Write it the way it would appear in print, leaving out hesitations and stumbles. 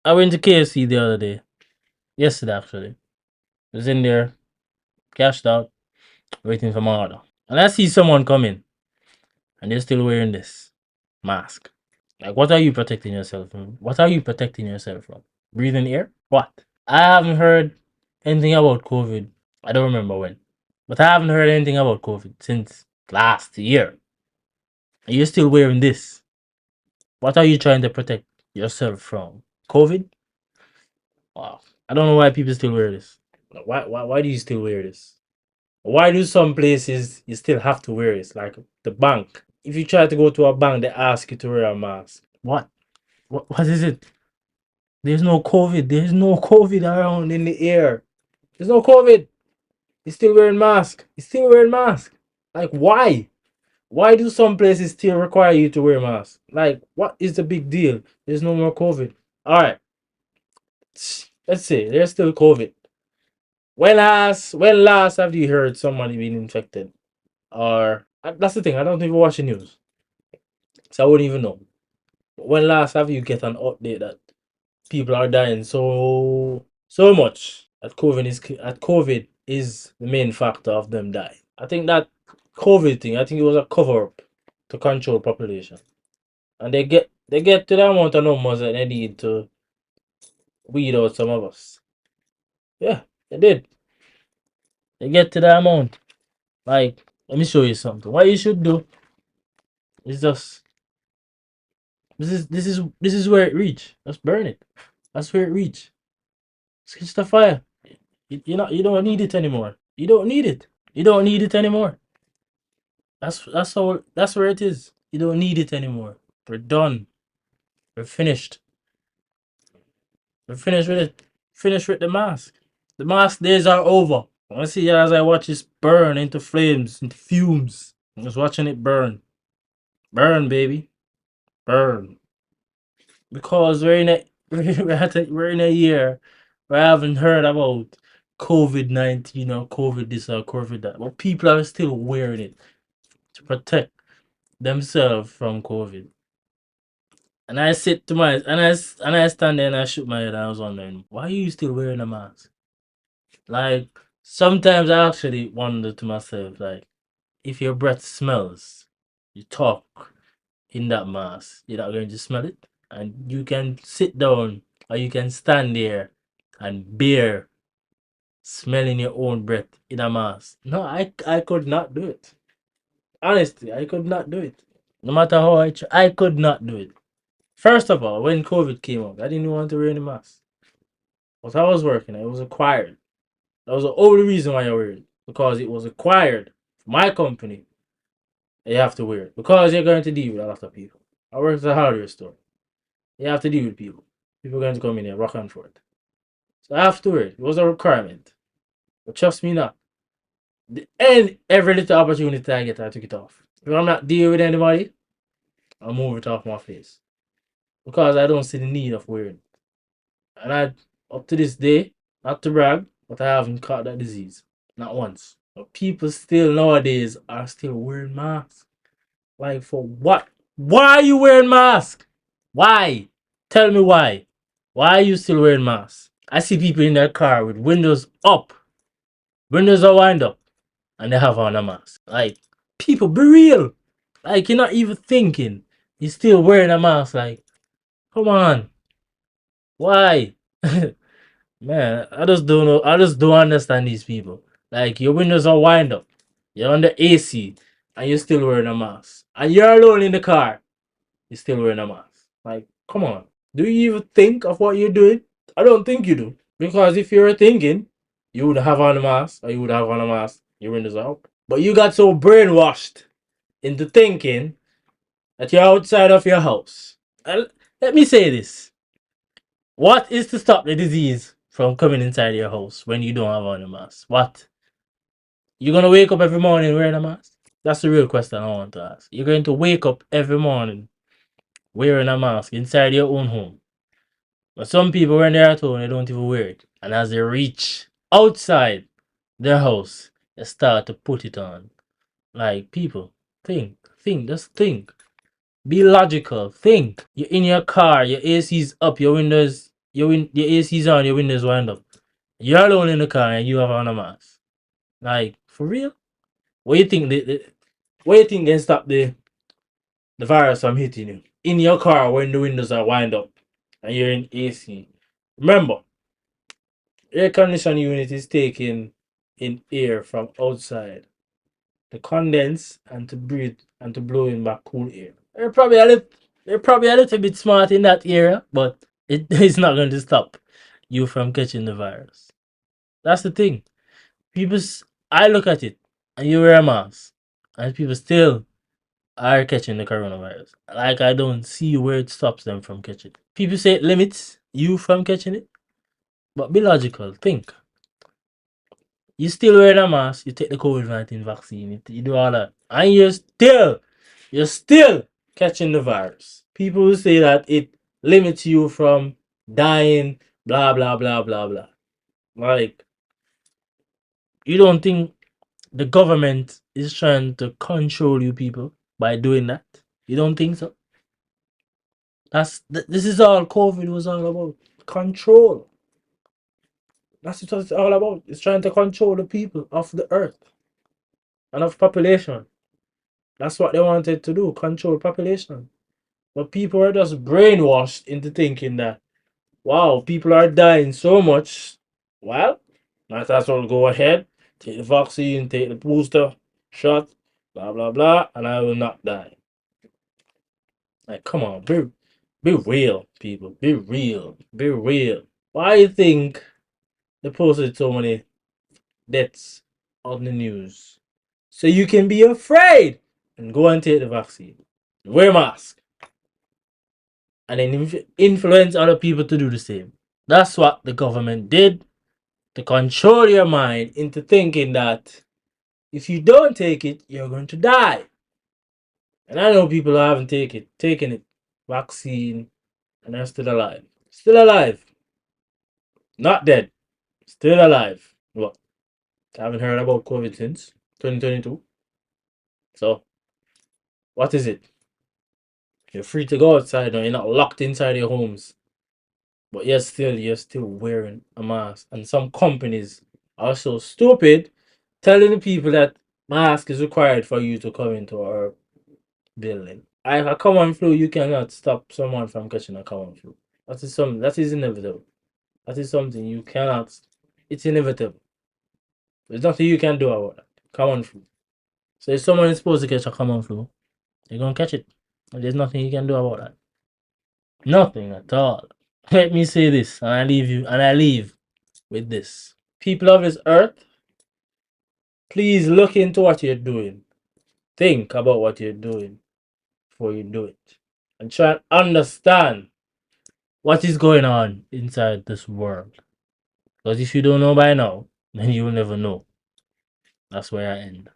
I went to KFC the other day. Yesterday, actually. Was in there, cashed out, waiting for my order. And I see someone come in, and they're still wearing this mask. Like, what are you protecting yourself from? What are you protecting yourself from? Breathing air? What? I haven't heard anything about COVID. I don't remember when. But I haven't heard anything about COVID since last year. And you're still wearing this. What are you trying to protect yourself from? COVID? Wow. I don't know why people still wear this. Why do you still wear this? Why do some places you still have to wear this? Like the bank. If you try to go to a bank, they ask you to wear a mask. What? What is it? There's no COVID. There's no COVID around in the air. There's no COVID. He's still wearing mask. He's still wearing mask. Like why? Why do some places still require you to wear a mask? Like what is the big deal? There's no more COVID. All right. Let's say there's still COVID. When last have you heard somebody being infected? Or that's the thing. I don't even watch the news, so I wouldn't even know. When last have you get an update that people are dying so much that COVID is the main factor of them dying? I think that COVID thing. I think it was a cover up to control population, and they get to the amount of numbers that they need to weed out some of us. Yeah, they did. They get to the amount. Like, let me show you something. What you should do is just this is where it reach. Just burn it. That's where it reach. Sketch the fire. You don't need it anymore. You don't need it. You don't need it anymore. That's where it is. You don't need it anymore. We're done. We're finished. We're finished with it. Finished with the mask. The mask days are over. I see as I watch this burn into flames, into fumes. I'm just watching it burn. Burn, baby. Burn. Because we're in a year where I haven't heard about COVID-19 or COVID this or COVID that, but people are still wearing it to protect themselves from COVID. And I sit to my and I stand there and I shook my head and I was wondering, why are you still wearing a mask? Like sometimes I actually wonder to myself, like, if your breath smells, you talk in that mask, you're not going to smell it. And you can sit down or you can stand there and bear smelling your own breath in a mask. No, I could not do it. Honestly, I could not do it. No matter how I could not do it. First of all, when COVID came up, I didn't want to wear any mask. But I was working, it was required. That was the only reason why I wear it. Because it was required. My company, you have to wear it. Because you're going to deal with a lot of people. I work at a hardware store. You have to deal with people. People are going to come in here, rock and forth. So I have to wear it. It was a requirement. But trust me not. And every little opportunity I get, I took it off. If I'm not dealing with anybody, I'll move it off my face. Because I don't see the need of wearing it. And up to this day, not to brag, but I haven't caught that disease. Not once. But people still nowadays are still wearing masks. Like for what? Why are you wearing masks? Why? Tell me why. Why are you still wearing masks? I see people in their car with windows up. Windows are wind up. And they have on a mask. Like, people, be real. Like, you're not even thinking. You're still wearing a mask. Like, come on. Why? Man, I just don't know. I just don't understand these people. Like, your windows are wind up. You're on the AC. And you're still wearing a mask. And you're alone in the car. You're still wearing a mask. Like, come on. Do you even think of what you're doing? I don't think you do. Because if you were thinking, you would have on a mask, or you would have on a mask, your windows are up. But you got so brainwashed into thinking that you're outside of your house. Let me say this. What is to stop the disease from coming inside your house when you don't have on a mask? What? You're gonna wake up every morning wearing a mask? That's the real question I want to ask. You're going to wake up every morning wearing a mask inside your own home. But some people, when they're at home, they don't even wear it. And as they reach outside their house, they start to put it on. Like, people, just think. Be logical, think. You're in your car, your AC's up, your windows your AC's on, your windows wind up. You're alone in the car and you have on a mask. Like, for real? What you think what you think can stop the virus from hitting you? In your car when the windows are wind up and you're in AC. Remember, air conditioning unit is taking in air from outside to condense and to breathe and to blow in back cool air. They're probably a little bit smart in that area, but it is not going to stop you from catching the virus. That's the thing. People, I look at it, and you wear a mask, and people still are catching the coronavirus. Like I don't see where it stops them from catching it. People say it limits you from catching it, but be logical. Think. You still wear a mask, you take the COVID-19 vaccine, you do all that, and you're still catching the virus. People will say that it limits you from dying, blah blah blah blah blah. Like, you don't think the government is trying to control you people by doing that? You don't think so? This is all COVID was all about. Control. That's what it's all about. It's trying to control the people of the earth and of population. That's what they wanted to do, control population. But people are just brainwashed into thinking that, wow, people are dying so much. Well, might as well go ahead, take the vaccine, take the booster shot, blah blah blah, and I will not die. Like, come on, be real, people. Be real. Be real. Why you think they posted so many deaths on the news? So you can be afraid and go and take the vaccine. Wear a mask. And then influence other people to do the same. That's what the government did to control your mind into thinking that if you don't take it, you're going to die. And I know people who haven't taken it, vaccine, and are still alive. Still alive. Not dead. Still alive. What? I haven't heard about COVID since 2022. So, what is it? You're free to go outside now. You're not locked inside your homes. But you're still wearing a mask. And some companies are so stupid telling the people that mask is required for you to come into our building. A common flu, you cannot stop someone from catching a common flu. That is inevitable. That is something you cannot. It's inevitable. There's nothing you can do about that. Common flu. So if someone is supposed to catch a common flu, they're gonna catch it. And there's nothing you can do about that. Nothing at all. Let me say this, and I leave with this. People of this earth, please look into what you're doing. Think about what you're doing before you do it. And try and understand what is going on inside this world. Because if you don't know by now, then you will never know. That's where I end.